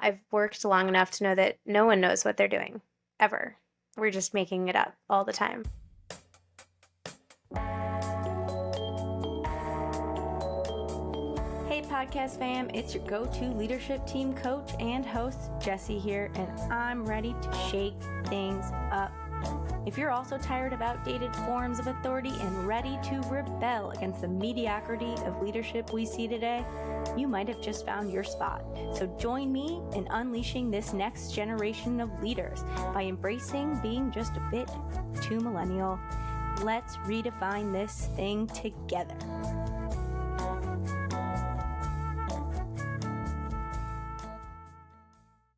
I've worked long enough to know that no one knows what they're doing, ever. We're just making it up all the time. Hey podcast fam, it's your go-to leadership team coach and host, Jessy here, and I'm ready to shake things up. If you're also tired of outdated forms of authority and ready to rebel against the mediocrity of leadership we see today, you might have just found your spot. So join me in unleashing this next generation of leaders by embracing being just a bit too millennial. Let's redefine this thing together.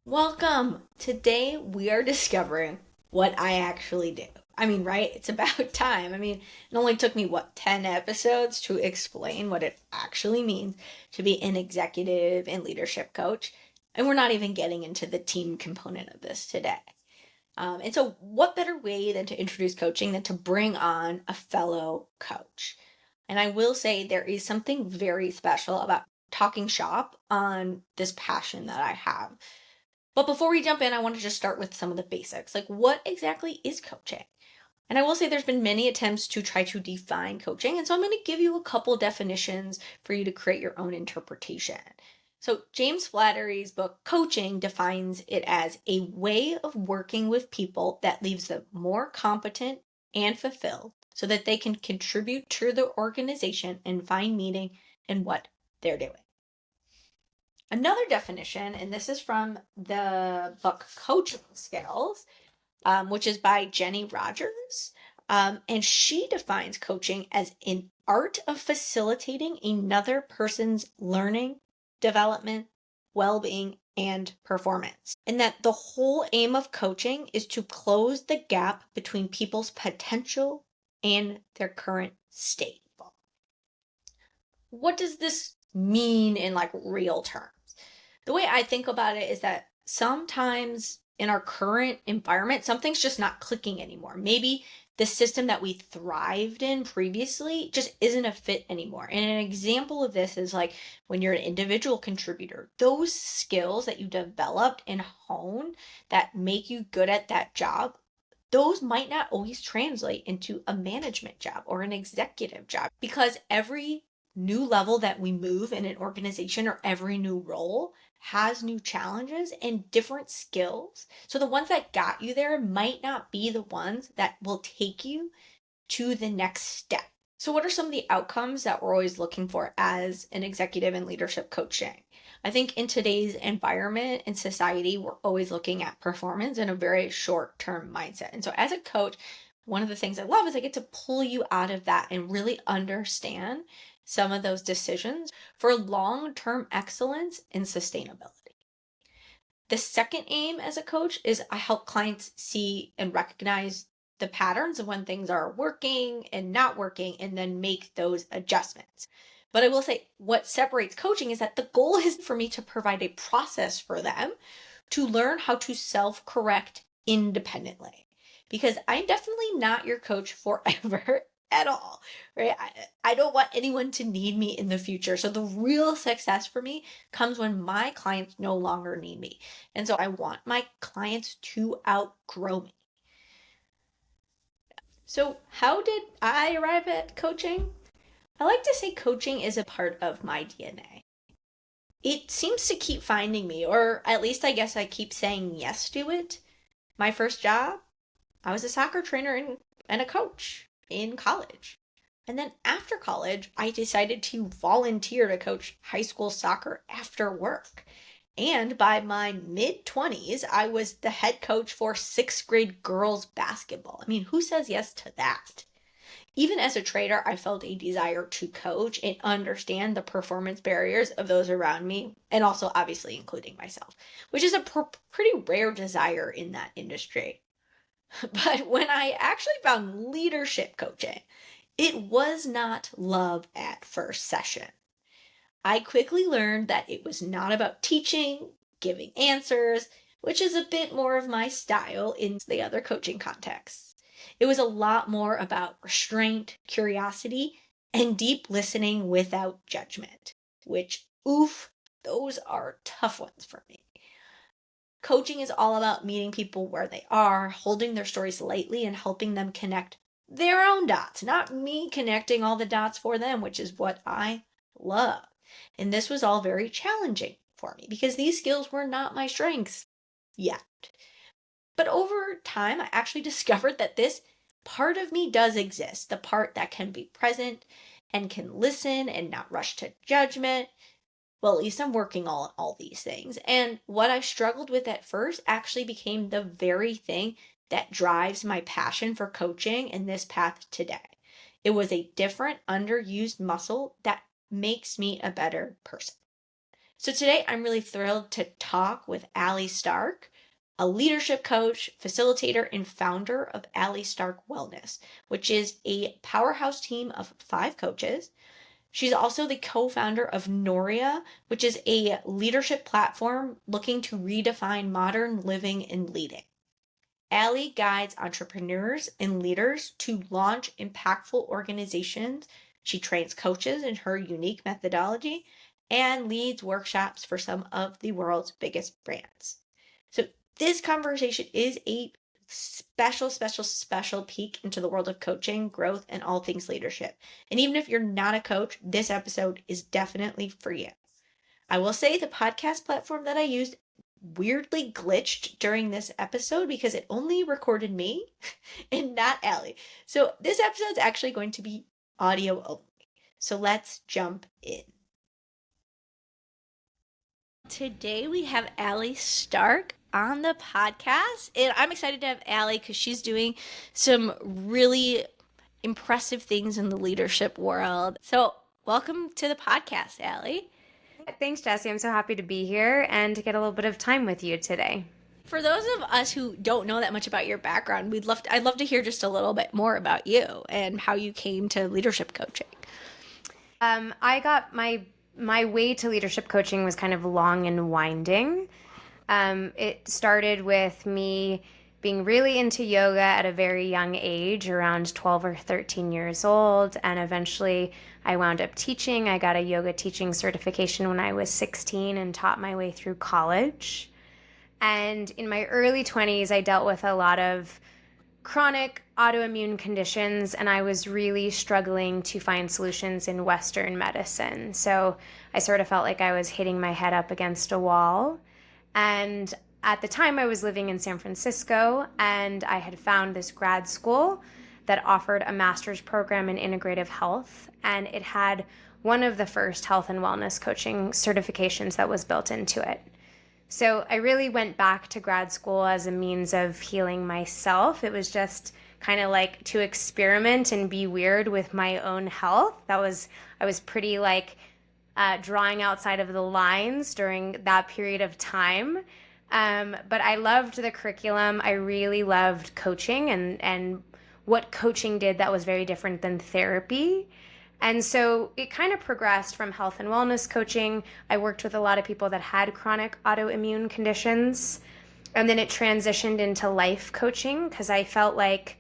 Welcome! Today we are discovering what I actually do. Right? It's about time. It only took me, 10 episodes to explain what it actually means to be an executive and leadership coach. And we're not even getting into the team component of this today. And so what better way than to introduce coaching than to bring on a fellow coach? And I will say there is something very special about talking shop on this passion that I have. But before we jump in, I want to just start with some of the basics. Like, what exactly is coaching? And I will say there's been many attempts to try to define coaching. And so I'm going to give you a couple definitions for you to create your own interpretation. So James Flaherty's book, Coaching, defines it as a way of working with people that leaves them more competent and fulfilled so that they can contribute to the organization and find meaning in what they're doing. Another definition, and this is from the book Coaching Skills, which is by Jenny Rogers. And she defines coaching as an art of facilitating another person's learning, development, well-being, and performance. And that the whole aim of coaching is to close the gap between people's potential and their current state. What does this mean in real terms? The way I think about it is that sometimes in our current environment, something's just not clicking anymore. Maybe the system that we thrived in previously just isn't a fit anymore. And an example of this is when you're an individual contributor, those skills that you developed and honed that make you good at that job, those might not always translate into a management job or an executive job, because every new level that we move in an organization or every new role has new challenges and different skills. So the ones that got you there might not be the ones that will take you to the next step. So what are some of the outcomes that we're always looking for as an executive and leadership coaching? I think in today's environment and society, we're always looking at performance in a very short-term mindset. And so as a coach, one of the things I love is I get to pull you out of that and really understand some of those decisions for long-term excellence and sustainability. The second aim as a coach is I help clients see and recognize the patterns of when things are working and not working, and then make those adjustments. But I will say what separates coaching is that the goal is for me to provide a process for them to learn how to self-correct independently. Because I'm definitely not your coach forever at all, right? I don't want anyone to need me in the future. So the real success for me comes when my clients no longer need me. And so I want my clients to outgrow me. So how did I arrive at coaching? I like to say coaching is a part of my DNA. It seems to keep finding me, or at least I guess I keep saying yes to it. My first job, I was a soccer trainer and a coach in college. And then after college, I decided to volunteer to coach high school soccer after work. And by my mid-20s, I was the head coach for 6th grade girls basketball. Who says yes to that? Even as a trader, I felt a desire to coach and understand the performance barriers of those around me, and also obviously including myself, which is a pretty rare desire in that industry. But when I actually found leadership coaching, it was not love at first session. I quickly learned that it was not about teaching, giving answers, which is a bit more of my style in the other coaching contexts. It was a lot more about restraint, curiosity, and deep listening without judgment, which, those are tough ones for me. Coaching is all about meeting people where they are, holding their stories lightly, and helping them connect their own dots, not me connecting all the dots for them, which is what I love. And this was all very challenging for me because these skills were not my strengths yet. But over time, I actually discovered that this part of me does exist, the part that can be present and can listen and not rush to judgment. Well, at least I'm working on all these things. And what I struggled with at first actually became the very thing that drives my passion for coaching and this path today. It was a different, underused muscle that makes me a better person. So today I'm really thrilled to talk with Allie Stark, a leadership coach, facilitator, and founder of Allie Stark Wellness, which is a powerhouse team of 5 coaches. She's also the co-founder of Noria, which is a leadership platform looking to redefine modern living and leading. Allie guides entrepreneurs and leaders to launch impactful organizations. She trains coaches in her unique methodology and leads workshops for some of the world's biggest brands. So this conversation is a special peek into the world of coaching, growth, and all things leadership. And even if you're not a coach, this episode is definitely for you. I will say the podcast platform that I used weirdly glitched during this episode because it only recorded me and not Allie. So this episode is actually going to be audio only. So let's jump in. Today we have Allie Stark on the podcast, and I'm excited to have Allie because she's doing some really impressive things in the leadership world. So welcome to the podcast, Allie. Thanks, Jessy. I'm so happy to be here and to get a little bit of time with you today. For those of us who don't know that much about your background, I'd love to hear just a little bit more about you and how you came to leadership coaching. I got my way to leadership coaching was kind of long and winding. It started with me being really into yoga at a very young age, around 12 or 13 years old, and eventually I wound up teaching. I got a yoga teaching certification when I was 16 and taught my way through college. And in my early 20s, I dealt with a lot of chronic autoimmune conditions, and I was really struggling to find solutions in Western medicine. So I sort of felt like I was hitting my head up against a wall. And at the time, I was living in San Francisco, and I had found this grad school that offered a master's program in integrative health, and it had one of the first health and wellness coaching certifications that was built into it. So I really went back to grad school as a means of healing myself. It was just kind of like to experiment and be weird with my own health. I was pretty drawing outside of the lines during that period of time. But I loved the curriculum. I really loved coaching and what coaching did that was very different than therapy. And so it kind of progressed from health and wellness coaching. I worked with a lot of people that had chronic autoimmune conditions. And then it transitioned into life coaching because I felt like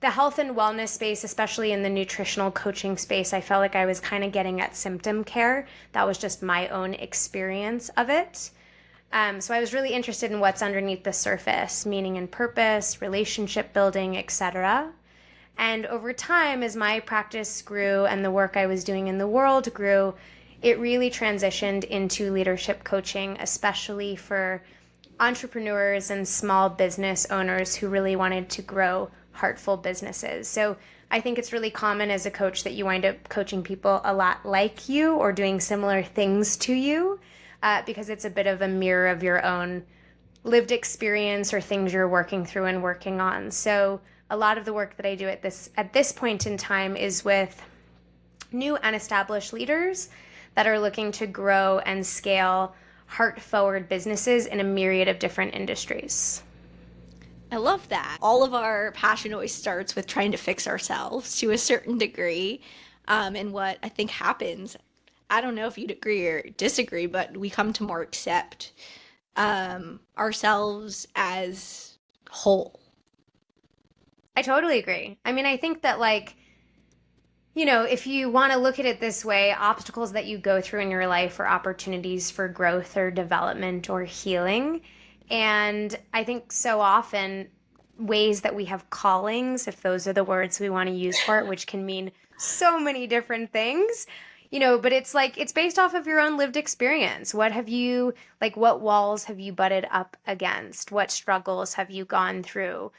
the health and wellness space, especially in the nutritional coaching space, I felt like I was kind of getting at symptom care. That was just my own experience of it. So I was really interested in what's underneath the surface, meaning and purpose, relationship building, etc. And over time, as my practice grew and the work I was doing in the world grew, it really transitioned into leadership coaching, especially for entrepreneurs and small business owners who really wanted to grow heartful businesses. So I think it's really common as a coach that you wind up coaching people a lot like you or doing similar things to you because it's a bit of a mirror of your own lived experience or things you're working through and working on. So a lot of the work that I do at this point in time is with new and established leaders that are looking to grow and scale heart-forward businesses in a myriad of different industries. I love that. All of our passion always starts with trying to fix ourselves to a certain degree. And what I think happens, I don't know if you'd agree or disagree, but we come to more accept ourselves as whole. I totally agree. I mean, I think that if you want to look at it this way, obstacles that you go through in your life are opportunities for growth or development or healing. And I think so often ways that we have callings, if those are the words we want to use for it, which can mean so many different things, but it's like it's based off of your own lived experience. What have you, like, what walls have you butted up against? What struggles have you gone through?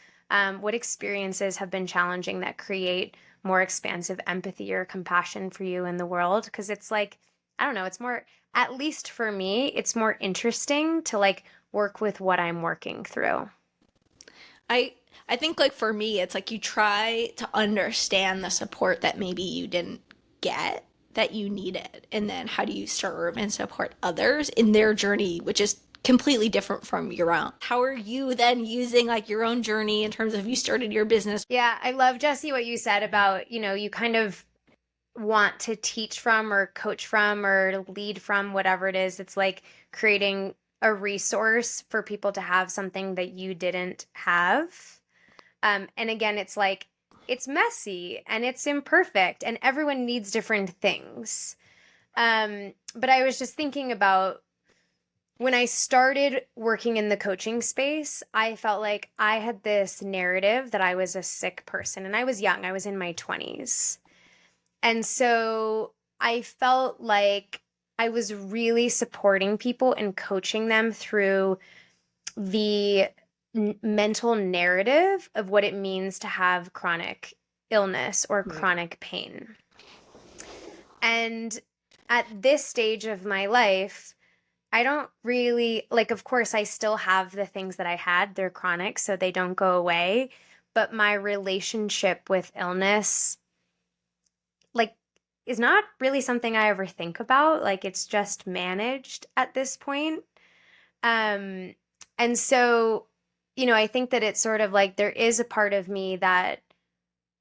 What experiences have been challenging that create more expansive empathy or compassion for you in the world? Because it's like, I don't know, it's more, at least for me, it's more interesting to like work with what I'm working through. I I think like for me it's like you try to understand the support that maybe you didn't get that you needed, and then how do you serve and support others in their journey, which is completely different from your own. How are you then using like your own journey in terms of you started your business? Yeah, I love, Jessy, what you said about, you kind of want to teach from or coach from or lead from whatever it is. It's like creating a resource for people to have something that you didn't have. And again, it's like it's messy and it's imperfect and everyone needs different things. But I was just thinking about when I started working in the coaching space, I felt like I had this narrative that I was a sick person, and I was young, I was in my 20s. And so I felt like I was really supporting people and coaching them through the mental narrative of what it means to have chronic illness or chronic pain. And at this stage of my life, I don't really like, of course, I still have the things that I had. They're chronic, so they don't go away. But my relationship with illness, like, is not really something I ever think about. Like, it's just managed at this point. Um, and so, I think that it's sort of like there is a part of me that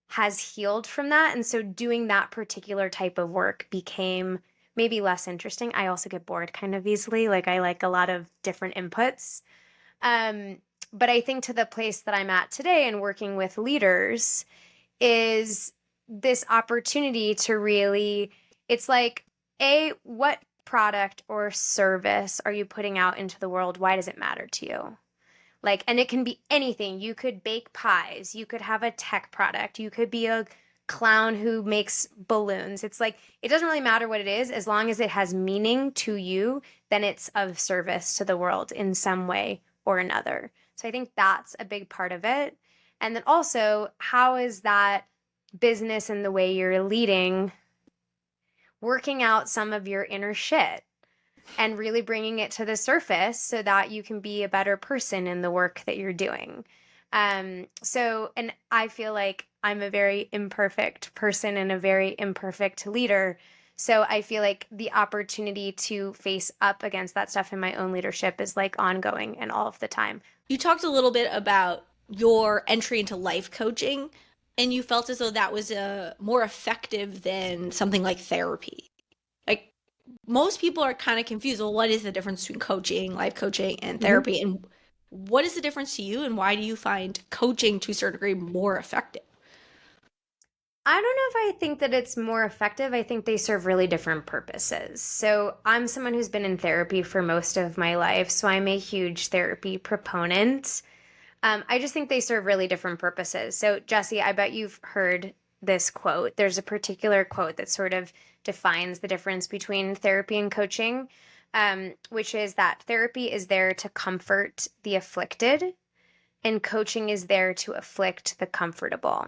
has healed from that. And so doing that particular type of work became maybe less interesting. I also get bored kind of easily. Like I like a lot of different inputs. Um, but I think to the place that I'm at today and working with leaders is this opportunity to really, it's like, what product or service are you putting out into the world? Why does it matter to you? Like, and it can be anything. You could bake pies, you could have a tech product, you could be a clown who makes balloons. It's like, it doesn't really matter what it is, as long as it has meaning to you, then it's of service to the world in some way or another. So I think that's a big part of it. And then also, how is that business and the way you're leading working out some of your inner shit and really bringing it to the surface so that you can be a better person in the work that you're doing. And I feel like I'm a very imperfect person and a very imperfect leader. So I feel like the opportunity to face up against that stuff in my own leadership is like ongoing and all of the time. You talked a little bit about your entry into life coaching, and you felt as though that was more effective than something like therapy. Like most people are kind of confused. Well, what is the difference between coaching, life coaching, and Mhm. therapy? And what is the difference to you, and why do you find coaching to a certain degree more effective? I don't know if I think that it's more effective. I think they serve really different purposes. So I'm someone who's been in therapy for most of my life, so I'm a huge therapy proponent. I just think they serve really different purposes. So, Jessy, I bet you've heard this quote. There's a particular quote that sort of defines the difference between therapy and coaching, which is that therapy is there to comfort the afflicted, and coaching is there to afflict the comfortable.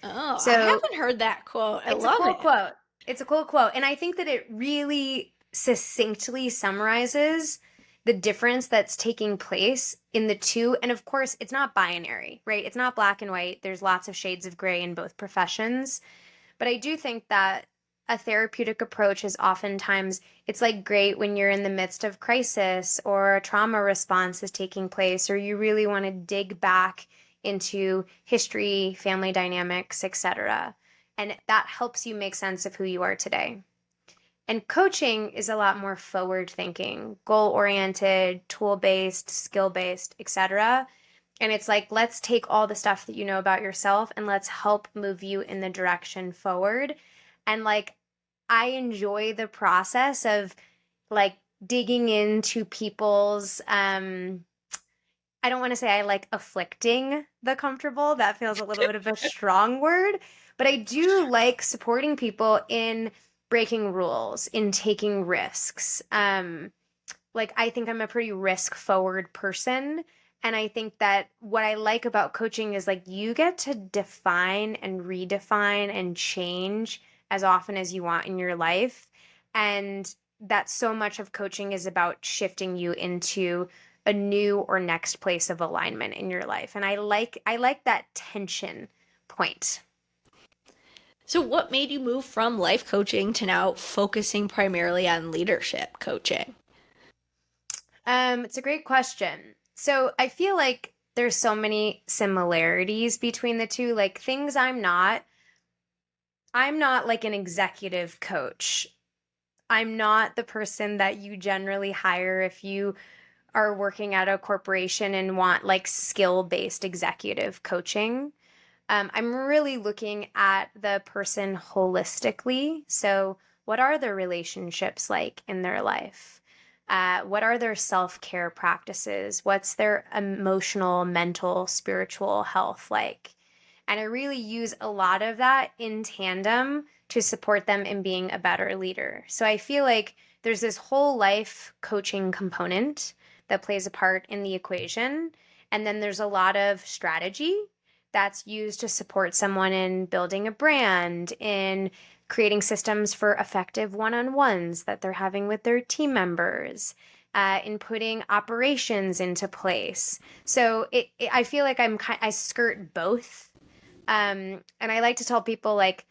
Oh, I So, haven't heard that quote. I it's a love cool it. quote. It's a cool quote. And I think that it really succinctly summarizes the difference that's taking place in the two. And of course, it's not binary, right? It's not black and white. There's lots of shades of gray in both professions. But I do think that a therapeutic approach is oftentimes, it's like great when you're in the midst of crisis or a trauma response is taking place, or you really want to dig back into history, family dynamics, etc. And that helps you make sense of who you are today. And coaching is a lot more forward thinking, goal oriented, tool based, skill based, etc. And it's like, let's take all the stuff that you know about yourself and let's help move you in the direction forward. And like, I enjoy the process of like digging into people's I don't want to say I like afflicting the comfortable. That feels a little bit of a strong word, but I do like supporting people in breaking rules, in taking risks. Like I think I'm a pretty risk forward person. And I think that what I like about coaching is like you get to define and redefine and change as often as you want in your life. And that so much of coaching is about shifting you into a new or next place of alignment in your life. And I like that tension point. So, what made you move from life coaching to now focusing primarily on leadership coaching? It's a great question. So I feel like there's so many similarities between the two. Like things I'm not like an executive coach. I'm not the person that you generally hire if you are working at a corporation and want like skill-based executive coaching. I'm really looking at the person holistically. So, what are their relationships like in their life? What are their self care practices? What's their emotional, mental, spiritual health like? And I really use a lot of that in tandem to support them in being a better leader. So I feel like there's this whole life coaching component that plays a part in the equation. And then there's a lot of strategy that's used to support someone in building a brand, in creating systems for effective one-on-ones that they're having with their team members, in putting operations into place. So I feel like I skirt both, and I like to tell people like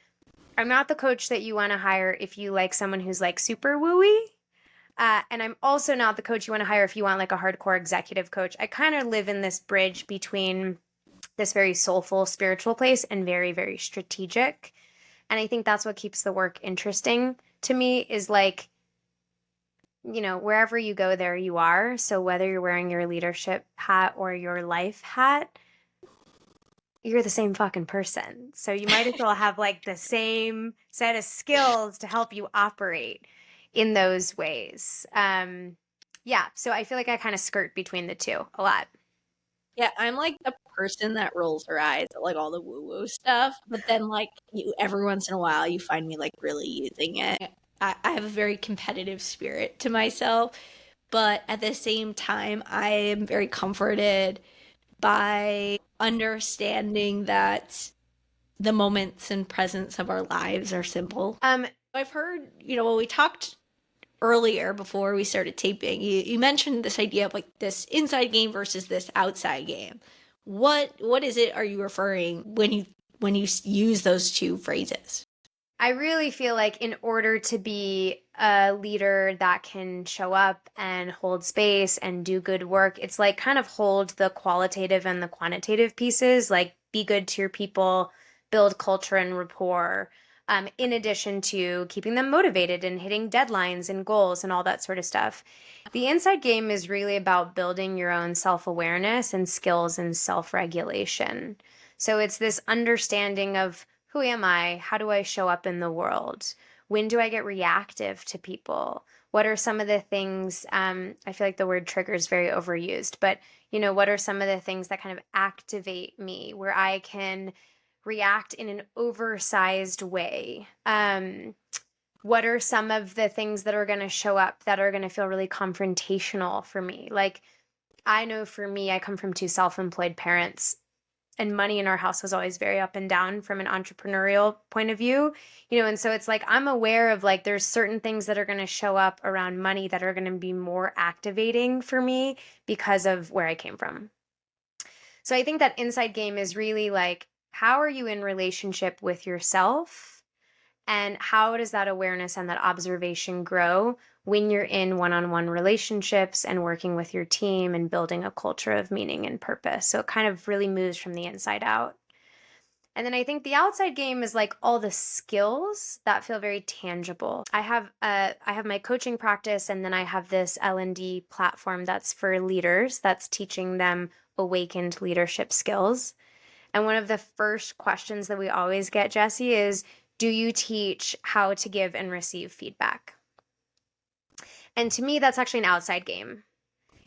I'm not the coach that you want to hire if you like someone who's like super wooey. And I'm also not the coach you want to hire if you want like a hardcore executive coach. I kind of live in this bridge between this very soulful spiritual place and very, very strategic. And I think that's what keeps the work interesting to me is like, wherever you go, there you are. So whether you're wearing your leadership hat or your life hat, you're the same fucking person. So you might as well have like the same set of skills to help you operate in those ways. Yeah. So I feel like I kind of skirt between the two a lot. Yeah, I'm like the person that rolls her eyes at like all the woo woo stuff, but then like you every once in a while you find me like really using it. I have a very competitive spirit to myself, but at the same time, I am very comforted by understanding that the moments and presence of our lives are simple. Um, I've heard, when we talked earlier before we started taping, you mentioned this idea of like this inside game versus this outside game. What is it are you referring when you use those two phrases? I really feel like in order to be a leader that can show up and hold space and do good work, it's like kind of hold the qualitative and the quantitative pieces, like be good to your people, build culture and rapport, in addition to keeping them motivated and hitting deadlines and goals and all that sort of stuff. The inside game is really about building your own self awareness and skills and self regulation. So it's this understanding of who am I? How do I show up in the world? When do I get reactive to people? What are some of the things? I feel like the word trigger is very overused, but what are some of the things that kind of activate me where I can react in an oversized way? What are some of the things that are going to show up that are going to feel really confrontational for me? Like, I know for me, I come from two self employed parents and money in our house was always very up and down from an entrepreneurial point of view, and so it's like I'm aware of like there's certain things that are going to show up around money that are going to be more activating for me because of where I came from. So I think that inside game is really like how are you in relationship with yourself and how does that awareness and that observation grow when you're in one-on-one relationships and working with your team and building a culture of meaning and purpose. So it kind of really moves from the inside out. And then I think the outside game is like all the skills that feel very tangible. I have my coaching practice and then I have this L&D platform that's for leaders that's teaching them awakened leadership skills. And one of the first questions that we always get, Jessy, is do you teach how to give and receive feedback? And to me, that's actually an outside game.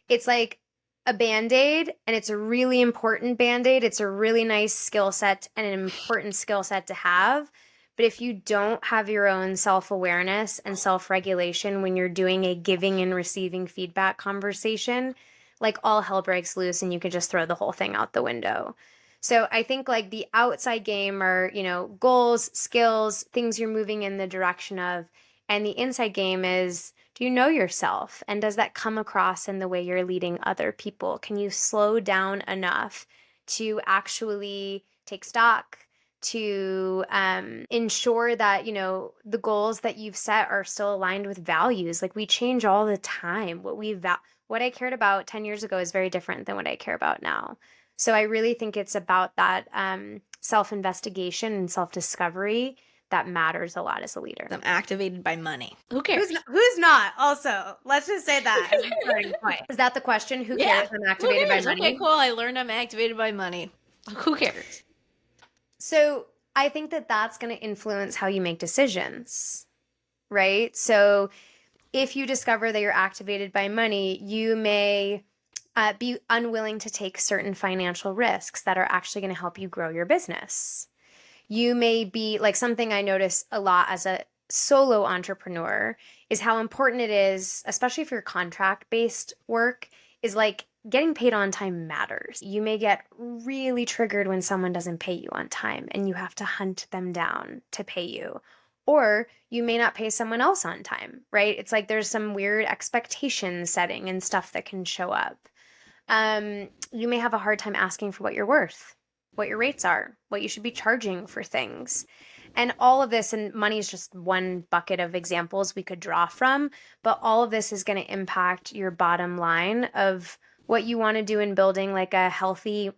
It's like a Band-Aid, and it's a really important Band-Aid. It's a really nice skill set and an important skill set to have. But if you don't have your own self-awareness and self-regulation when you're doing a giving and receiving feedback conversation, like all hell breaks loose and you can just throw the whole thing out the window. So I think like the outside game are, goals, skills, things you're moving in the direction of. And the inside game is, do you know yourself? And does that come across in the way you're leading other people? Can you slow down enough to actually take stock, to ensure that, the goals that you've set are still aligned with values? Like we change all the time. What I cared about 10 years ago is very different than what I care about now. So I really think it's about that self-investigation and self-discovery that matters a lot as a leader. I'm activated by money. Who cares? Who's not? Also, let's just say that as a starting point. Is that the question? Who cares? I'm activated by money. Okay, cool. I learned I'm activated by money. Who cares? So I think that that's going to influence how you make decisions, right? So if you discover that you're activated by money, you may be unwilling to take certain financial risks that are actually going to help you grow your business. You may be like, something I notice a lot as a solo entrepreneur is how important it is, especially if you're contract-based work, is like getting paid on time matters. You may get really triggered when someone doesn't pay you on time and you have to hunt them down to pay you. Or you may not pay someone else on time, right? It's like there's some weird expectation setting and stuff that can show up. You may have a hard time asking for what you're worth, what your rates are, what you should be charging for things. And all of this, and money is just one bucket of examples we could draw from, but all of this is going to impact your bottom line of what you want to do in building like a healthy,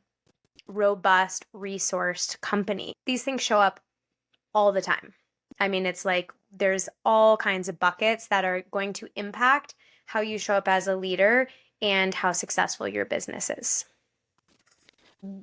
robust, resourced company. These things show up all the time. I mean, it's like there's all kinds of buckets that are going to impact how you show up as a leader and how successful your business is.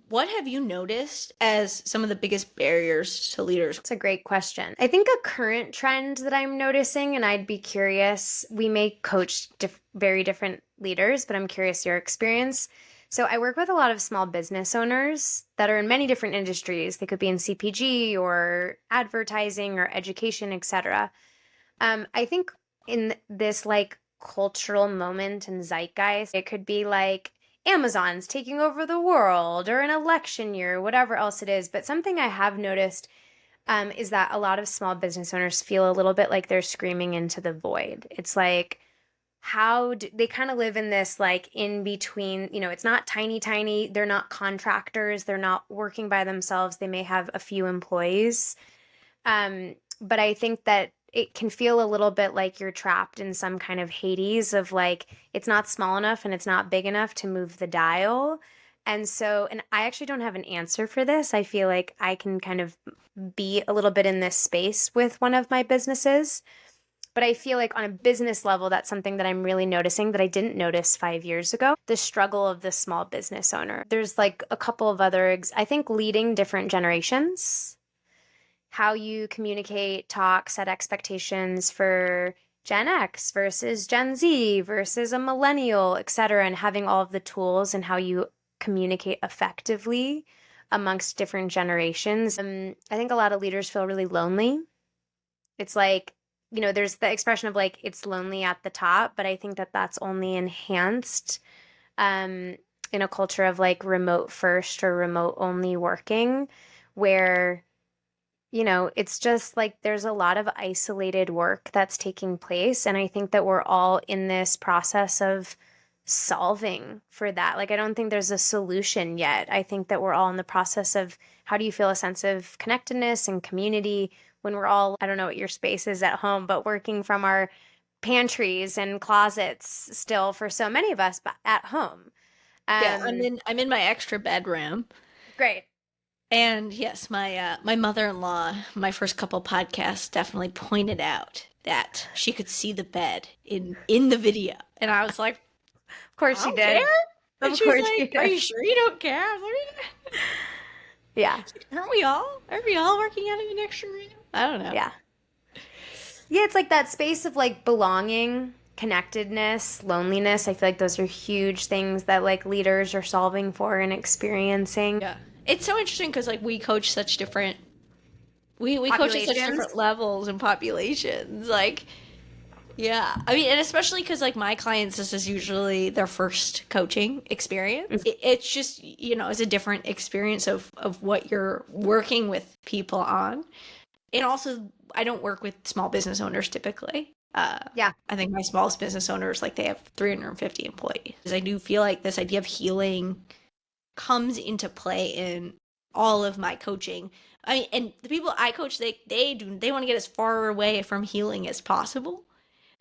What have you noticed as some of the biggest barriers to leaders? It's a great question. I think a current trend that I'm noticing, and I'd be curious, we may coach very different leaders, but I'm curious your experience. So I work with a lot of small business owners that are in many different industries. They could be in CPG or advertising or education, etc. I think in this like cultural moment and zeitgeist, it could be like Amazon's taking over the world or an election year, whatever else it is. But something I have noticed is that a lot of small business owners feel a little bit like they're screaming into the void. It's like, they kind of live in this like in between, it's not tiny. They're not contractors. They're not working by themselves. They may have a few employees. But I think that it can feel a little bit like you're trapped in some kind of Hades of like, it's not small enough and it's not big enough to move the dial. And I actually don't have an answer for this. I feel like I can kind of be a little bit in this space with one of my businesses. But I feel like on a business level, that's something that I'm really noticing that I didn't notice 5 years ago, the struggle of the small business owner. There's like a couple of other, I think leading different generations, how you communicate, talk, set expectations for Gen X versus Gen Z versus a millennial, et cetera, and having all of the tools and how you communicate effectively amongst different generations. I think a lot of leaders feel really lonely. It's like, there's the expression of like, it's lonely at the top, but I think that that's only enhanced in a culture of like remote first or remote only working, where it's just like there's a lot of isolated work that's taking place. And I think that we're all in this process of solving for that. Like, I don't think there's a solution yet. I think that we're all in the process of how do you feel a sense of connectedness and community when we're all, I don't know what your space is at home, but working from our pantries and closets still for so many of us at home. Yeah, I'm in my extra bedroom. Great. And yes, my mother-in-law, my first couple podcasts definitely pointed out that she could see the bed in the video. And I was like, of course she did. And she was like, are you sure you don't care? I was like, yeah. Are we all working out of an extra room? I don't know. Yeah. Yeah, it's like that space of like belonging connectedness, loneliness. I feel like those are huge things that like leaders are solving for and experiencing. Yeah. It's so interesting because like we coach such different we coach at such Populations. different levels and populations. Like, yeah. I mean, and especially because like my clients, this is usually their first coaching experience. It's just, it's a different experience of what you're working with people on. And also, I don't work with small business owners typically. Yeah. I think my smallest business owners, like they have 350 employees. I do feel like this idea of healing comes into play in all of my coaching. I mean, and the people I coach, they want to get as far away from healing as possible.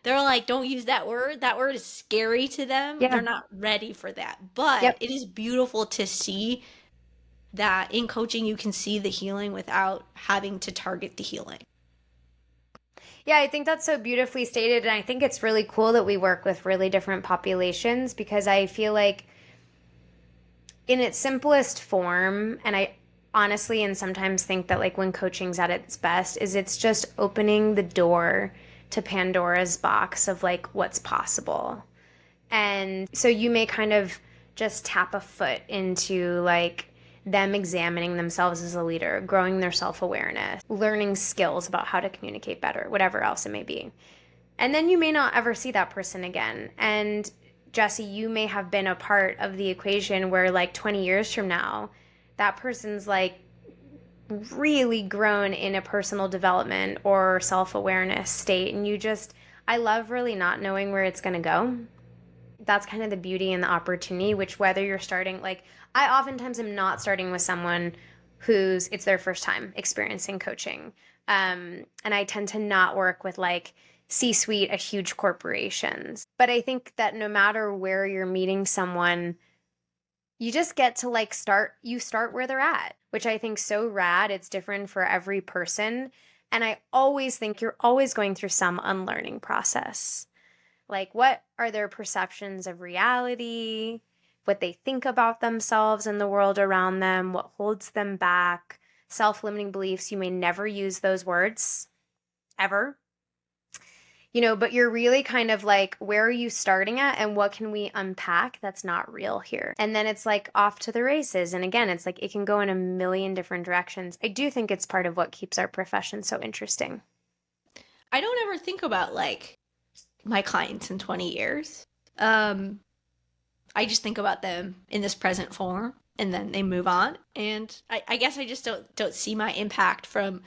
They're like, don't use that word. That word is scary to them. Yeah. They're not ready for that. But Yep. it is beautiful to see that in coaching you can see the healing without having to target the healing. Yeah, I think that's so beautifully stated. And I think it's really cool that we work with really different populations because I feel like in its simplest form, and I honestly and sometimes think that like when coaching's at its best, is it's just opening the door to Pandora's box of like what's possible. And so you may kind of just tap a foot into like them examining themselves as a leader, growing their self awareness, learning skills about how to communicate better, whatever else it may be. And then you may not ever see that person again. And Jessy, you may have been a part of the equation where like 20 years from now, that person's like really grown in a personal development or self awareness state. And I love really not knowing where it's going to go. That's kind of the beauty and the opportunity, which whether you're starting, like, I oftentimes am not starting with someone it's their first time experiencing coaching. And I tend to not work with like C-suite of huge corporations. But I think that no matter where you're meeting someone, you just get to like start where they're at, which I think so rad. It's different for every person. And I always think you're always going through some unlearning process. Like, what are their perceptions of reality, what they think about themselves and the world around them, what holds them back, self limiting beliefs. You may never use those words ever. But you're really kind of like, where are you starting at and what can we unpack that's not real here? And then it's like off to the races. And again, it's like it can go in a million different directions. I do think it's part of what keeps our profession so interesting. I don't ever think about like my clients in 20 years. I just think about them in this present form and then they move on. And I guess I just don't see my impact from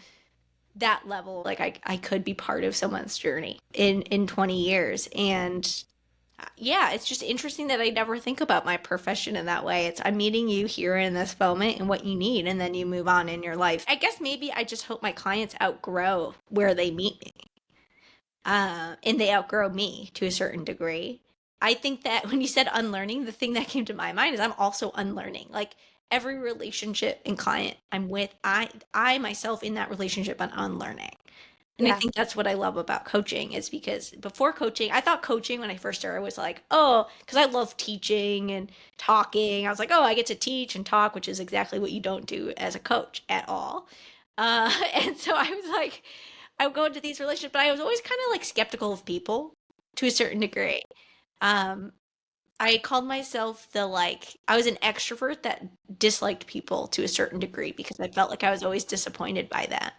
that level. Like I could be part of someone's journey in 20 years. And yeah, it's just interesting that I never think about my profession in that way. I'm meeting you here in this moment and what you need, and then you move on in your life. I guess maybe I just hope my clients outgrow where they meet me. And they outgrow me to a certain degree. I think that when you said unlearning, the thing that came to my mind is I'm also unlearning. Like every relationship and client I'm with, I myself in that relationship, I'm unlearning. And I think that's what I love about coaching is because before coaching, I thought coaching when I first started was like, oh, because I love teaching and talking. I was like, oh, I get to teach and talk, which is exactly what you don't do as a coach at all. And so I was like, I would go into these relationships, but I was always kind of like skeptical of people to a certain degree. I called myself I was an extrovert that disliked people to a certain degree because I felt like I was always disappointed by that.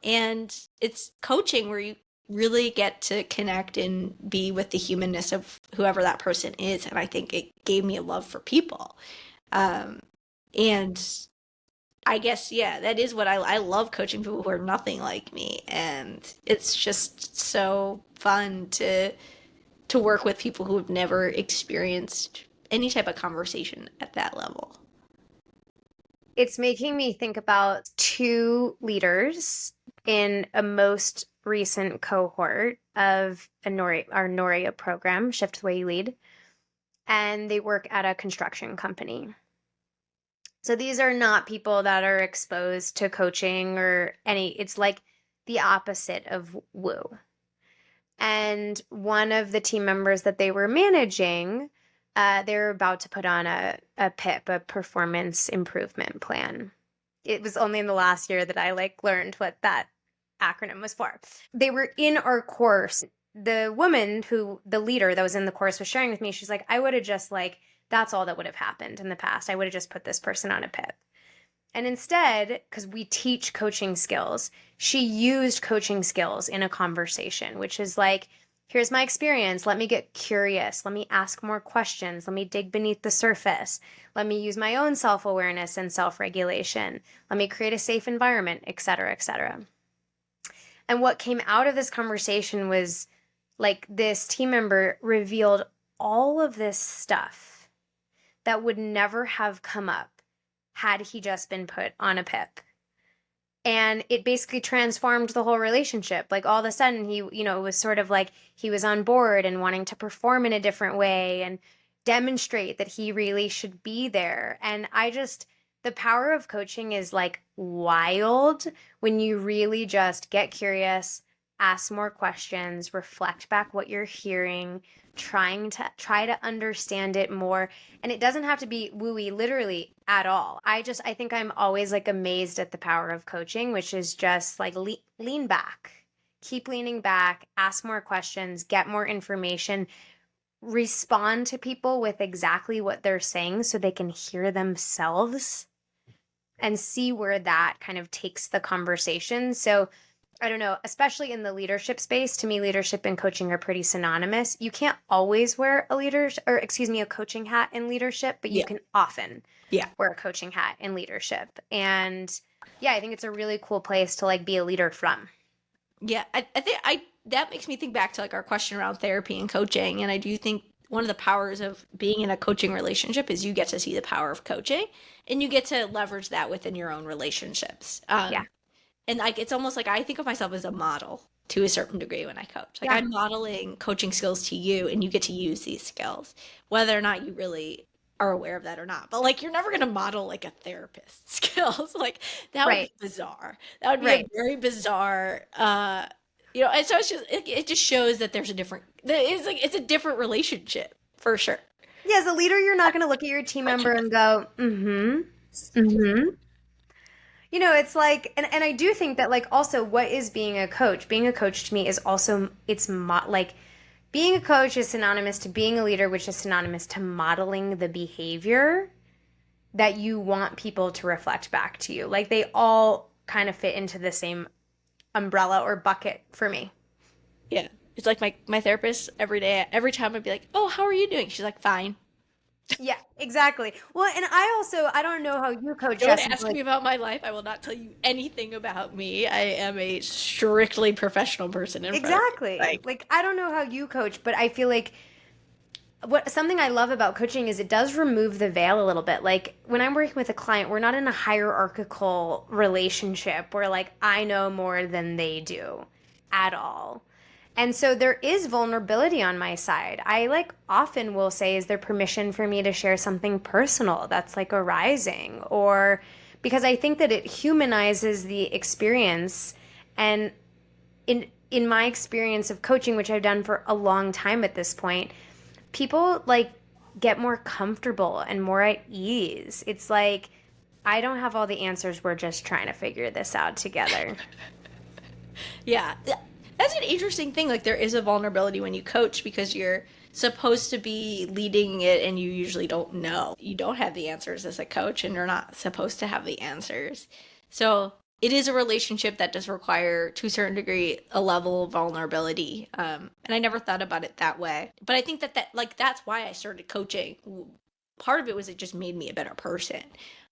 And it's coaching where you really get to connect and be with the humanness of whoever that person is. And I think it gave me a love for people. And I guess, yeah, that is what I love coaching people who are nothing like me. And it's just so fun to work with people who have never experienced any type of conversation at that level. It's making me think about two leaders in a most recent cohort of our Noria program, Shift the Way You Lead, and they work at a construction company. So these are not people that are exposed to coaching it's like the opposite of woo. And one of the team members that they were managing, they were about to put on a PIP, a performance improvement plan. It was only in the last year that I learned what that acronym was for. They were in our course the woman the leader that was in the course was sharing with me, she's like, I would have just like, that's all that would have happened in the past. I would have just put this person on a PIP. And instead, because we teach coaching skills, she used coaching skills in a conversation, which is like, here's my experience. Let me get curious. Let me ask more questions. Let me dig beneath the surface. Let me use my own self-awareness and self-regulation. Let me create a safe environment, et cetera, et cetera. And what came out of this conversation was like this team member revealed all of this stuff that would never have come up had he just been put on a PIP. And it basically transformed the whole relationship. Like all of a sudden he, it was sort of like he was on board and wanting to perform in a different way and demonstrate that he really should be there. And the power of coaching is like wild when you really just get curious, ask more questions, reflect back what you're hearing, try to understand it more. And it doesn't have to be wooey literally at all. I think I'm always like amazed at the power of coaching, which is just like lean back, keep leaning back, ask more questions, get more information, respond to people with exactly what they're saying so they can hear themselves and see where that kind of takes the conversation. So I don't know, especially in the leadership space, to me, leadership and coaching are pretty synonymous. You can't always wear a coaching hat in leadership, but you can often wear a coaching hat in leadership. And yeah, I think it's a really cool place to like be a leader from. Yeah, I think that makes me think back to like our question around therapy and coaching. And I do think one of the powers of being in a coaching relationship is you get to see the power of coaching and you get to leverage that within your own relationships. Yeah. And like it's almost like I think of myself as a model to a certain degree when I coach. Like I'm modeling coaching skills to you and you get to use these skills, whether or not you really are aware of that or not. But like you're never gonna model like a therapist's skills. Like that would be bizarre. That would be a very bizarre and so it just shows that there's it's a different relationship for sure. Yeah, as a leader, you're not gonna look at your team member and go, it's like, and I do think that like also what is being a coach? Being a coach to me is also, like being a coach is synonymous to being a leader, which is synonymous to modeling the behavior that you want people to reflect back to you. Like they all kind of fit into the same umbrella or bucket for me. Yeah. It's like my therapist every time I'd be like, oh, how are you doing? She's like, fine. Yeah, exactly. Well, and I don't know how you coach. Don't ask me about my life. I will not tell you anything about me. I am a strictly professional person. Exactly. Like I don't know how you coach, but I feel like something I love about coaching is it does remove the veil a little bit. Like when I'm working with a client, we're not in a hierarchical relationship where like I know more than they do at all. And so there is vulnerability on my side. I like often will say, is there permission for me to share something personal that's like arising? Or because I think that it humanizes the experience. And in my experience of coaching, which I've done for a long time at this point, people like get more comfortable and more at ease. It's like, I don't have all the answers. We're just trying to figure this out together. Yeah. That's an interesting thing. Like there is a vulnerability when you coach because you're supposed to be leading it and you usually don't know. You don't have the answers as a coach and you're not supposed to have the answers. So it is a relationship that does require, to a certain degree, a level of vulnerability. And I never thought about it that way. But I think that's why I started coaching. Part of it was it just made me a better person.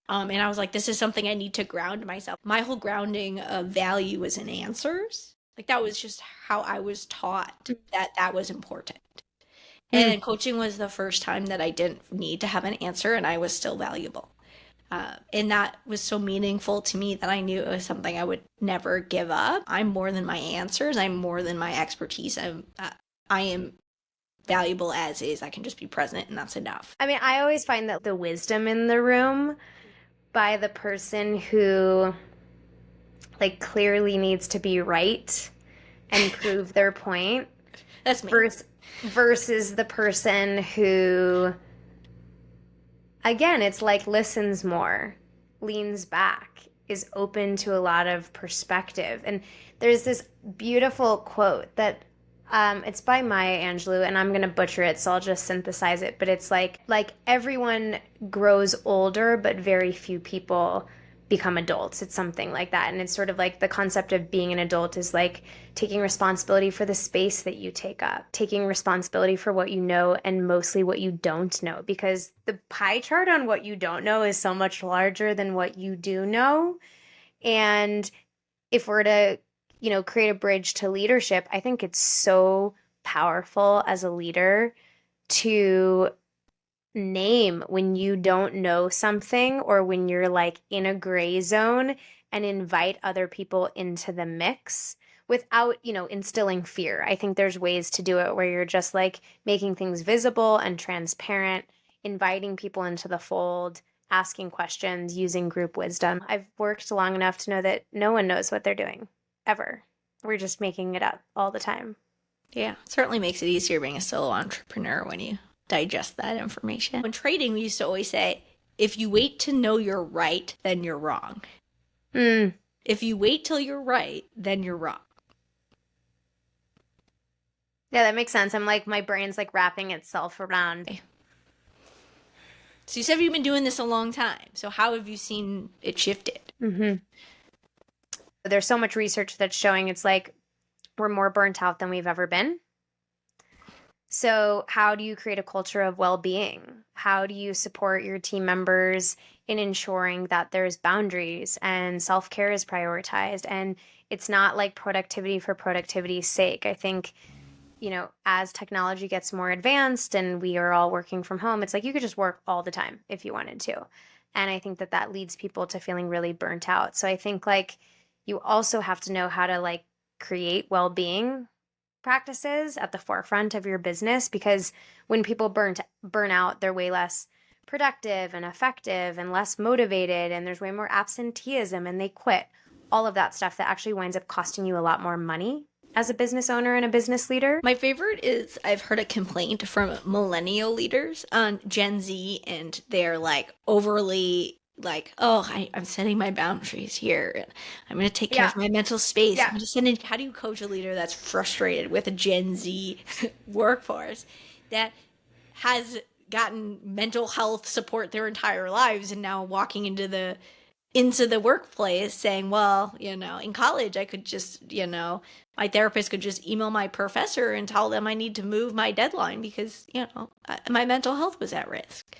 And I was like, this is something I need to ground myself. My whole grounding of value was in answers. Like that was just how I was taught that was important. And coaching was the first time that I didn't need to have an answer and I was still valuable. And that was so meaningful to me that I knew it was something I would never give up. I'm more than my answers. I'm more than my expertise. I am valuable as is. I can just be present and that's enough. I mean, I always find that the wisdom in the room by the person who like clearly needs to be right and prove their point. That's me. Versus the person who, again, it's like listens more, leans back, is open to a lot of perspective. And there's this beautiful quote that It's by Maya Angelou, and I'm gonna butcher it, so I'll just synthesize it. But it's like everyone grows older, but very few people become adults. It's something like that, and it's sort of like the concept of being an adult is like taking responsibility for the space that you take up, taking responsibility for what you know and mostly what you don't know, because the pie chart on what you don't know is so much larger than what you do know. And if we're to, create a bridge to leadership, I think it's so powerful as a leader to name when you don't know something or when you're like in a gray zone and invite other people into the mix without, instilling fear. I think there's ways to do it where you're just like making things visible and transparent, inviting people into the fold, asking questions, using group wisdom. I've worked long enough to know that no one knows what they're doing ever. We're just making it up all the time. Yeah, certainly makes it easier being a solo entrepreneur when you digest that information. When trading, we used to always say, if you wait to know you're right, then you're wrong. Mm. If you wait till you're right, then you're wrong. Yeah, that makes sense. I'm like, my brain's like wrapping itself around. So you said you've been doing this a long time. So how have you seen it shifted? Mm-hmm. There's so much research that's showing it's like we're more burnt out than we've ever been. So, how do you create a culture of well being? How do you support your team members in ensuring that there's boundaries and self care is prioritized? And it's not like productivity for productivity's sake. I think, as technology gets more advanced and we are all working from home, it's like you could just work all the time if you wanted to. And I think that that leads people to feeling really burnt out. So, I think like you also have to know how to like create well being practices at the forefront of your business, because when people burn out, they're way less productive and effective and less motivated, and there's way more absenteeism and they quit. All of that stuff that actually winds up costing you a lot more money as a business owner and a business leader. My favorite is I've heard a complaint from millennial leaders on Gen Z, and they're like overly like, oh, I'm setting my boundaries here. And I'm going to take care of my mental space. Yeah. I'm going to send in. How do you coach a leader that's frustrated with a Gen Z workforce that has gotten mental health support their entire lives and now walking into the workplace saying, well, in college I could just, my therapist could just email my professor and tell them I need to move my deadline because, my mental health was at risk.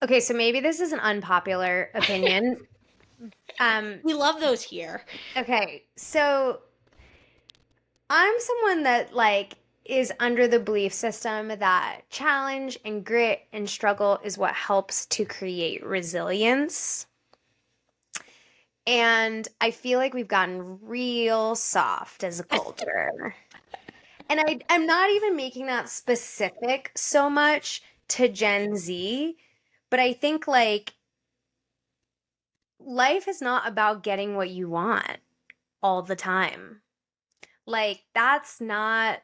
Okay, so maybe this is an unpopular opinion. We love those here. Okay, so I'm someone that like is under the belief system that challenge and grit and struggle is what helps to create resilience. And I feel like we've gotten real soft as a culture. And I'm not even making that specific so much to Gen Z, but I think like life is not about getting what you want all the time. Like that's not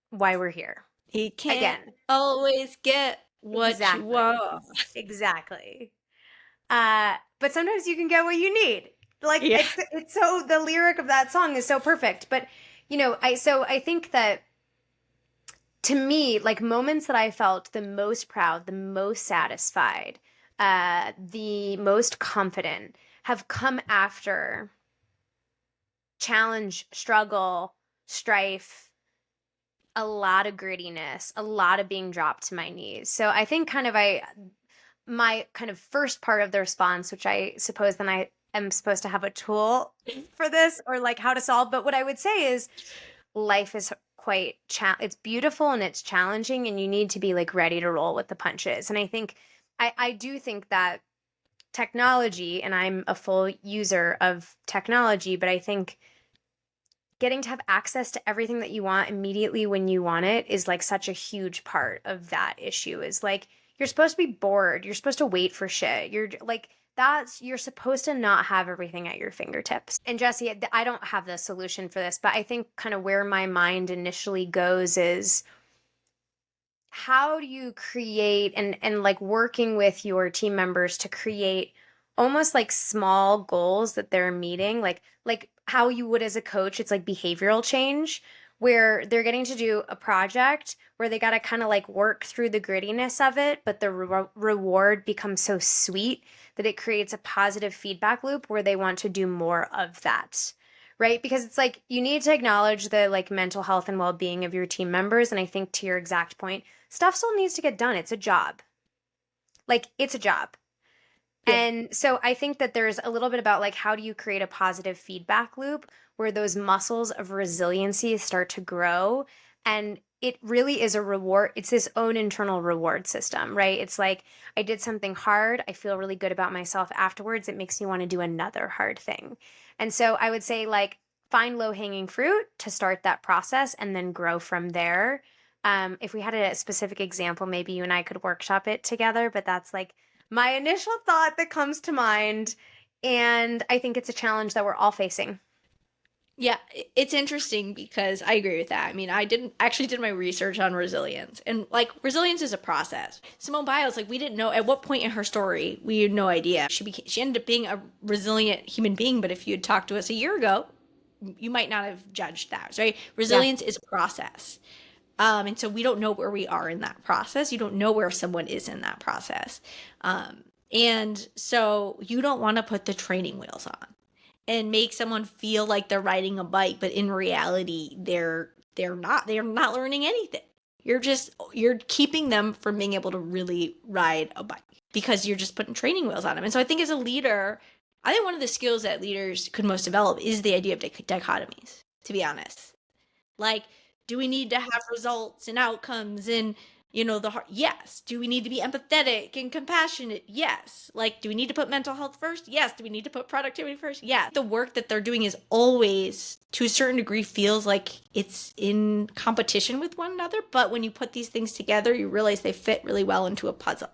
why we're here. You can't always get what you want. Exactly. But sometimes you can get what you need. Like it's so the lyric of that song is so perfect. But I think that to me, like moments that I felt the most proud, the most satisfied, the most confident have come after challenge, struggle, strife, a lot of grittiness, a lot of being dropped to my knees. So I think my kind of first part of the response, which I suppose then I am supposed to have a tool for this or like how to solve. But what I would say is life is quite, it's beautiful and it's challenging and you need to be like ready to roll with the punches. And I think, I do think that technology, and I'm a full user of technology, but I think getting to have access to everything that you want immediately when you want it is like such a huge part of that issue. Is like you're supposed to be bored, you're supposed to wait for shit, you're like you're supposed to not have everything at your fingertips. And Jessy, I don't have the solution for this, but I think kind of where my mind initially goes is how do you create and like working with your team members to create almost like small goals that they're meeting, like how you would as a coach. It's like behavioral change where they're getting to do a project where they got to kind of like work through the grittiness of it, but the reward becomes so sweet that it creates a positive feedback loop where they want to do more of that. Right? Because it's like you need to acknowledge the like mental health and well-being of your team members. And I think to your exact point, stuff still needs to get done. It's a job. Like it's a job. Yeah. And so I think that there's a little bit about like how do you create a positive feedback loop where those muscles of resiliency start to grow, and it really is a reward. It's this own internal reward system, right? It's like I did something hard, I feel really good about myself afterwards. It makes me want to do another hard thing. And so I would say like find low-hanging fruit to start that process and then grow from there. If we had a specific example, maybe you and I could workshop it together, but that's like my initial thought that comes to mind. And I think it's a challenge that we're all facing. Yeah, it's interesting because I agree with that. I mean, I did my research on resilience, and like resilience is a process. Simone Biles, like we didn't know at what point in her story we had no idea she ended up being a resilient human being. But if you had talked to us a year ago, you might not have judged that, right? Resilience is a process. And so we don't know where we are in that process. You don't know where someone is in that process. And so you don't want to put the training wheels on and make someone feel like they're riding a bike, but in reality, they're not learning anything. You're keeping them from being able to really ride a bike because you're just putting training wheels on them. And so I think as a leader, I think one of the skills that leaders could most develop is the idea of dichotomies, to be honest. Like, do we need to have results and outcomes and, the heart? Yes. Do we need to be empathetic and compassionate? Yes. Like, do we need to put mental health first? Yes. Do we need to put productivity first? Yeah. The work that they're doing is always, to a certain degree, feels like it's in competition with one another. But when you put these things together, you realize they fit really well into a puzzle.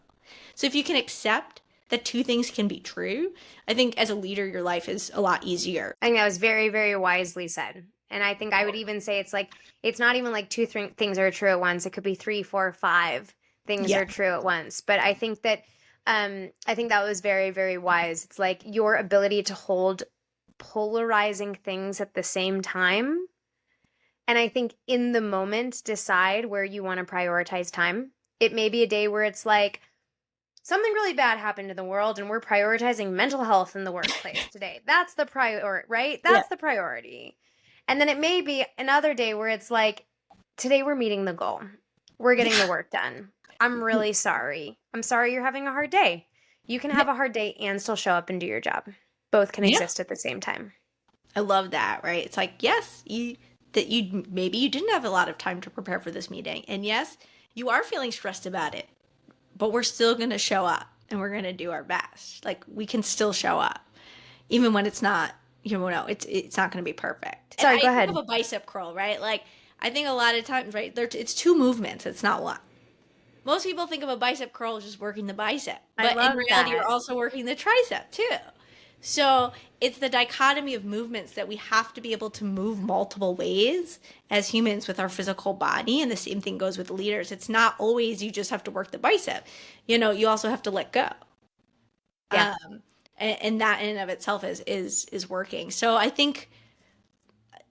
So if you can accept that two things can be true, I think as a leader, your life is a lot easier. I think that was very, very wisely said. And I think I would even say it's like, it's not even like two things are true at once. It could be 3, 4, 5 things are true at once. But I think that was very, very wise. It's like your ability to hold polarizing things at the same time. And I think in the moment, decide where you want to prioritize time. It may be a day where it's like, something really bad happened in the world and we're prioritizing mental health in the workplace today. That's the priority, right? That's the priority. And then it may be another day where it's like, today we're meeting the goal. We're getting the work done. I'm really sorry. I'm sorry you're having a hard day. You can have a hard day and still show up and do your job. Both can exist at the same time. I love that, right? It's like, yes, maybe you didn't have a lot of time to prepare for this meeting. And yes, you are feeling stressed about it, but we're still going to show up and we're going to do our best. Like we can still show up even when it's not, it's not going to be perfect. Sorry, go ahead. I think of a bicep curl, right? Like I think a lot of times, right, it's two movements. It's not one. Most people think of a bicep curl as just working the bicep, but in reality, you're also working the tricep too. So it's the dichotomy of movements that we have to be able to move multiple ways as humans with our physical body. And the same thing goes with leaders. It's not always you just have to work the bicep. You also have to let go. Yeah. And that in and of itself is working. So I think,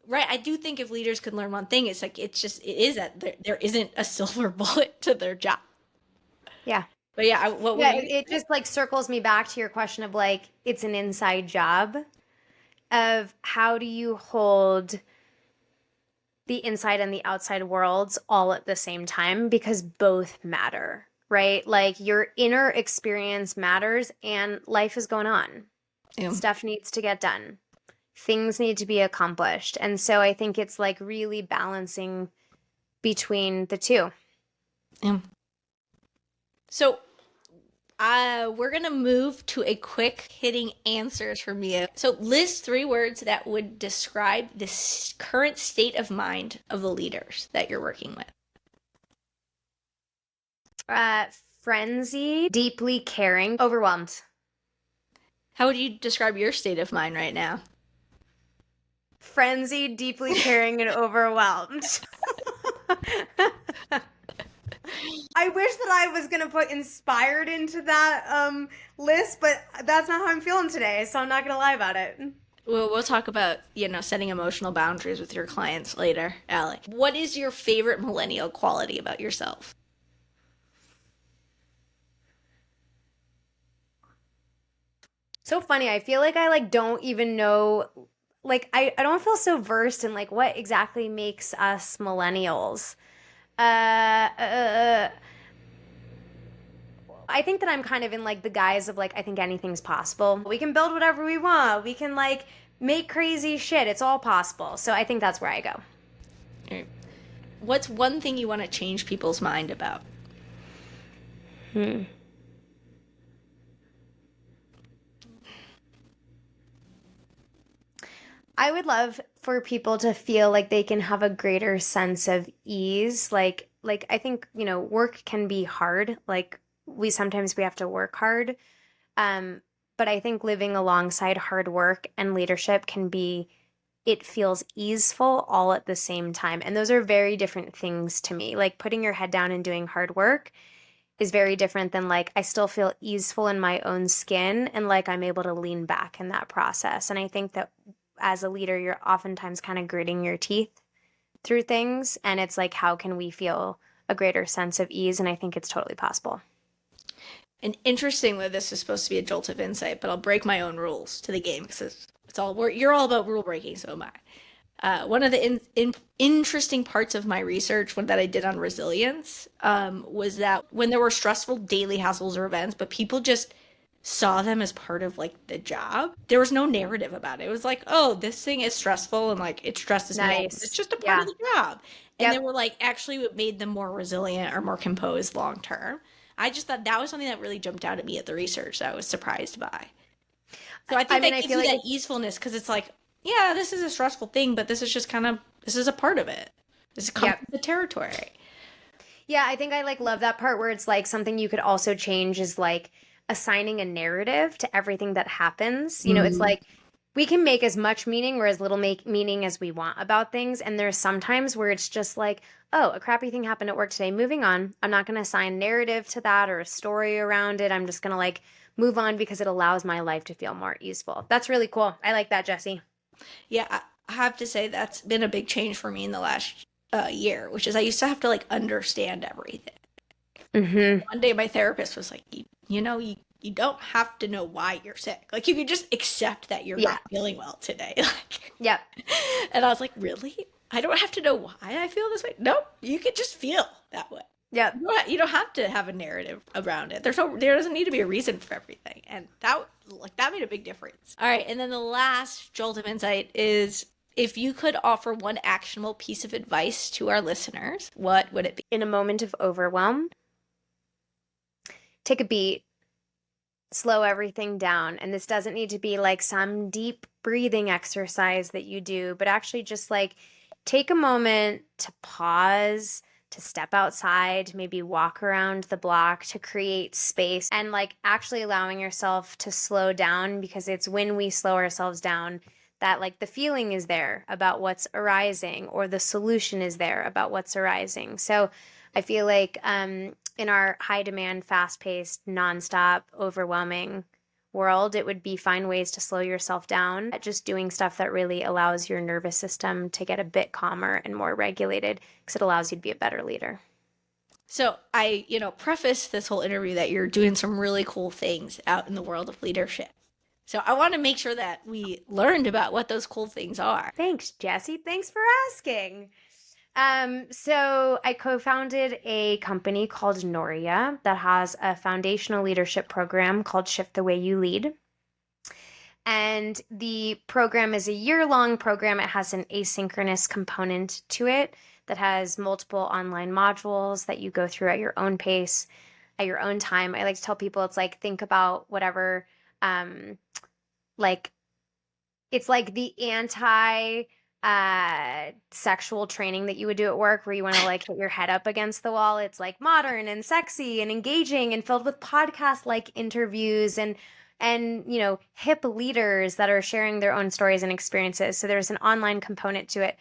right, I do think if leaders could learn one thing, it's like, it is that there isn't a silver bullet to their job. Yeah. But yeah, it just like circles me back to your question of like, it's an inside job of how do you hold the inside and the outside worlds all at the same time, because both matter, right? Like your inner experience matters and life is going on. Yeah. Stuff needs to get done. Things need to be accomplished. And so I think it's like really balancing between the two. Yeah. So we're going to move to a quick hitting answers from you. So list 3 words that would describe the current state of mind of the leaders that you're working with. Frenzy, deeply caring, overwhelmed. How would you describe your state of mind right now? Frenzied, deeply caring, and overwhelmed. I wish that I was going to put inspired into that list, but that's not how I'm feeling today, so I'm not going to lie about it. We'll talk about, setting emotional boundaries with your clients later, Allie. What is your favorite millennial quality about yourself? So funny. I feel like I like don't even know like I don't feel so versed in like what exactly makes us millennials. Uh, uh I think that I'm kind of in like the guise of like I think anything's possible. We can build whatever we want. We can like make crazy shit. It's all possible. So I think that's where I go. What's one thing you want to change people's mind about? Hmm. I would love for people to feel like they can have a greater sense of ease. Like I think, work can be hard. Like we have to work hard. Um, but I think living alongside hard work and leadership can be it feels easeful all at the same time. And those are very different things to me. Like putting your head down and doing hard work is very different than like I still feel easeful in my own skin and like I'm able to lean back in that process. And I think that as a leader, you're oftentimes kind of gritting your teeth through things. And it's like, how can we feel a greater sense of ease? And I think it's totally possible. And interestingly, this is supposed to be a jolt of insight, but I'll break my own rules to the game because it's all you're all about rule breaking, so am I. One of the interesting parts of my research that I did on resilience was that when there were stressful daily hassles or events, but people just saw them as part of like the job, there was no narrative about it. It was like, oh, this thing is stressful and like it stresses me out. It's Nice. just a part of Yeah. the job. And they Yep. were like, actually, it made them more resilient or more composed long term. I just thought that was something that really jumped out at me at the research that I was surprised by. So I I think mean, that I gives feel you like that it's, easefulness because it's like, yeah, this is a stressful thing, but this is just this is a part of it. This comes yep. with the territory. Yeah, I think I like love that part where it's like something you could also change is like assigning a narrative to everything that happens. It's Mm. like we can make as much meaning or as little make meaning as we want about things. And there's sometimes where it's just like, oh, a crappy thing happened at work today. Moving on. I'm not going to assign narrative to that or a story around it. I'm just going to like move on because it allows my life to feel more easeful. That's really cool. I like that, Jesse. Yeah, I have to say that's been a big change for me in the last year, which is I used to have to like understand everything. Mm-hmm. One day my therapist was like, you don't have to know why you're sick. Like you can just accept that you're Yeah. not feeling well today. Like, Yep. and I was like, really? I don't have to know why I feel this way. Nope, you can just feel that way. Yep. You don't have to have a narrative around it. There doesn't need to be a reason for everything, and that made a big difference. All right, and then the last jolt of insight is if you could offer one actionable piece of advice to our listeners, what would it be? In a moment of overwhelm, take a beat, slow everything down. And this doesn't need to be like some deep breathing exercise that you do, but actually just like take a moment to pause, to step outside, maybe walk around the block to create space and like actually allowing yourself to slow down because it's when we slow ourselves down that like the feeling is there about what's arising or the solution is there about what's arising. So I feel like in our high demand, fast paced, nonstop, overwhelming world, it would be find ways to slow yourself down, just doing stuff that really allows your nervous system to get a bit calmer and more regulated because it allows you to be a better leader. So I, preface this whole interview that you're doing some really cool things out in the world of leadership. So I want to make sure that we learned about what those cool things are. Thanks, Jesse. Thanks for asking. So I co-founded a company called Noria that has a foundational leadership program called Shift the Way You Lead. And the program is a year-long program. It has an asynchronous component to it that has multiple online modules that you go through at your own pace, at your own time. I like to tell people it's like think about whatever like it's like the anti sexual training that you would do at work where you want to like hit your head up against the wall. It's like modern and sexy and engaging and filled with podcast like interviews and hip leaders that are sharing their own stories and experiences. So there's an online component to it.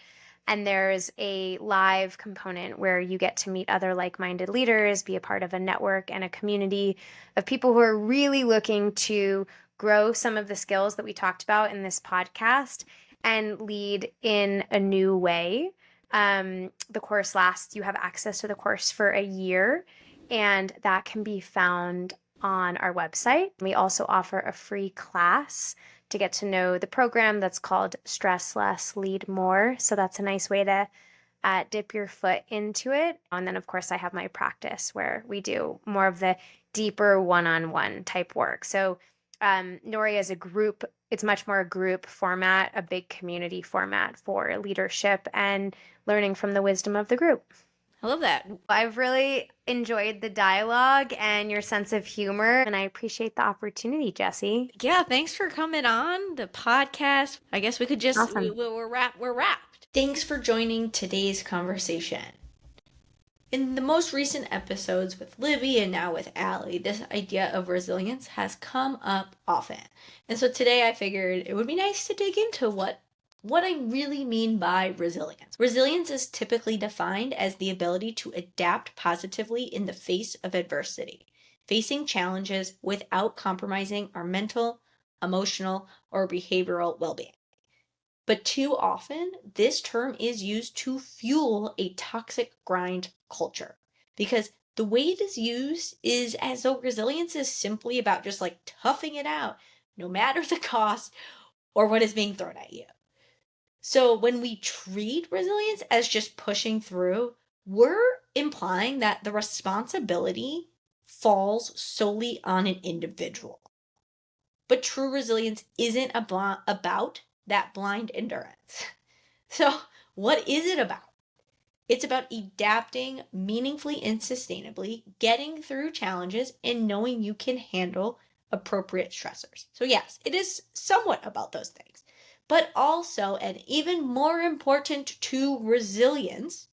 And there's a live component where you get to meet other like-minded leaders, be a part of a network and a community of people who are really looking to grow some of the skills that we talked about in this podcast and lead in a new way. The course lasts, you have access to the course for a year, and that can be found on our website. We also offer a free class to get to know the program that's called Stress Less, Lead More. So that's a nice way to dip your foot into it. And then, of course, I have my practice where we do more of the deeper one-on-one type work. So Noria is a group. It's much more a group format, a big community format for leadership and learning from the wisdom of the group. I love that. I've really enjoyed the dialogue and your sense of humor, and I appreciate the opportunity, Jessy. Yeah, thanks for coming on the podcast. I guess we could just, Awesome. we're wrapped. Thanks for joining today's conversation. In the most recent episodes with Libby and now with Allie, this idea of resilience has come up often. And so today I figured it would be nice to dig into what I really mean by resilience. Resilience is typically defined as the ability to adapt positively in the face of adversity, facing challenges without compromising our mental, emotional, or behavioral well-being. But too often, this term is used to fuel a toxic grind culture, because the way it is used is as though resilience is simply about just like toughing it out, no matter the cost or what is being thrown at you. So when we treat resilience as just pushing through, we're implying that the responsibility falls solely on an individual. But true resilience isn't about that blind endurance. So what is it about? It's about adapting meaningfully and sustainably, getting through challenges, and knowing you can handle appropriate stressors. So yes, it is somewhat about those things. But also, and even more important to resilience,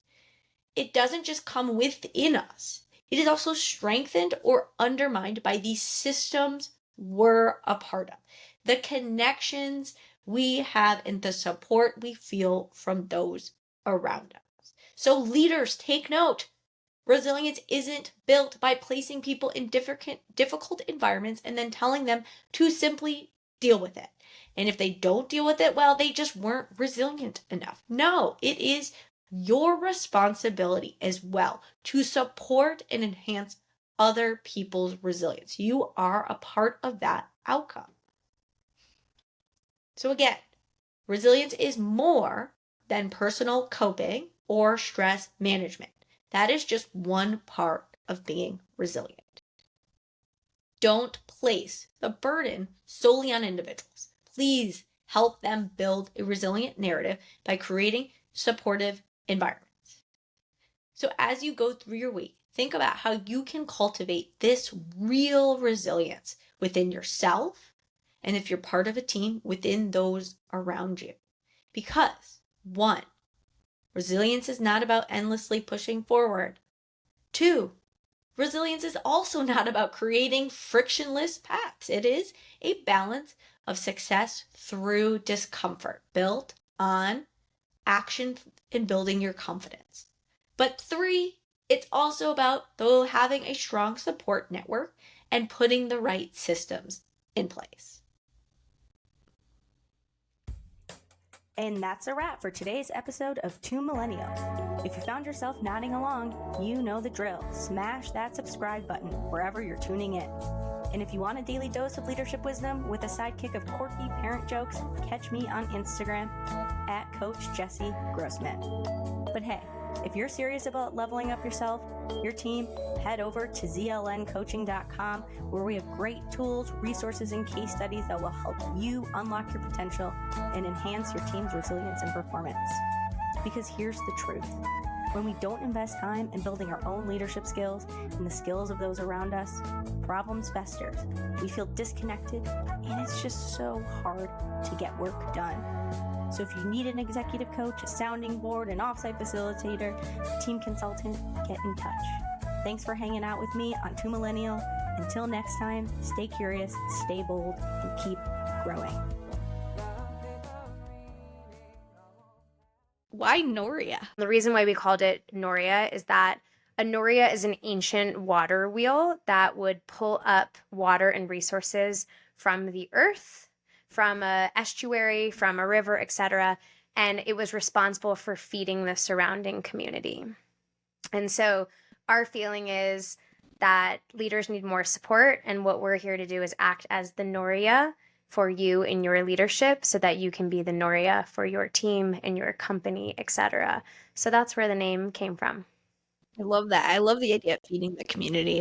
it doesn't just come within us. It is also strengthened or undermined by the systems we're a part of, the connections we have, and the support we feel from those around us. So leaders, take note. Resilience isn't built by placing people in difficult environments and then telling them to simply deal with it. And if they don't deal with it, well, they just weren't resilient enough. No, it is your responsibility as well to support and enhance other people's resilience. You are a part of that outcome. So again, resilience is more than personal coping or stress management. That is just one part of being resilient. Don't place the burden solely on individuals. Please help them build a resilient narrative by creating supportive environments. So as you go through your week, think about how you can cultivate this real resilience within yourself, and if you're part of a team, within those around you. Because 1, resilience is not about endlessly pushing forward. 2, resilience is also not about creating frictionless paths. It is a balance of success through discomfort, built on action and building your confidence. But 3, it's also about having a strong support network and putting the right systems in place. And that's a wrap for today's episode of Two Millennial. If you found yourself nodding along, you know the drill. Smash that subscribe button wherever you're tuning in. And if you want a daily dose of leadership wisdom with a sidekick of quirky parent jokes, catch me on Instagram at Coach Jessy Grossman. But hey, if you're serious about leveling up yourself, your team, head over to zlncoaching.com, where we have great tools, resources, and case studies that will help you unlock your potential and enhance your team's resilience and performance. Because here's the truth. When we don't invest time in building our own leadership skills and the skills of those around us, problems fester. We feel disconnected, and it's just so hard to get work done. So if you need an executive coach, a sounding board, an offsite facilitator, a team consultant, get in touch. Thanks for hanging out with me on Two Millennial. Until next time, stay curious, stay bold, and keep growing. Why Noria? The reason why we called it Noria is that a Noria is an ancient water wheel that would pull up water and resources from the earth, from a estuary, from a river, etc., and it was responsible for feeding the surrounding community. And so our feeling is that leaders need more support, and what we're here to do is act as the Noria for you in your leadership so that you can be the Noria for your team and your company, etc. So that's where the name came from. I love that. I love the idea of feeding the community.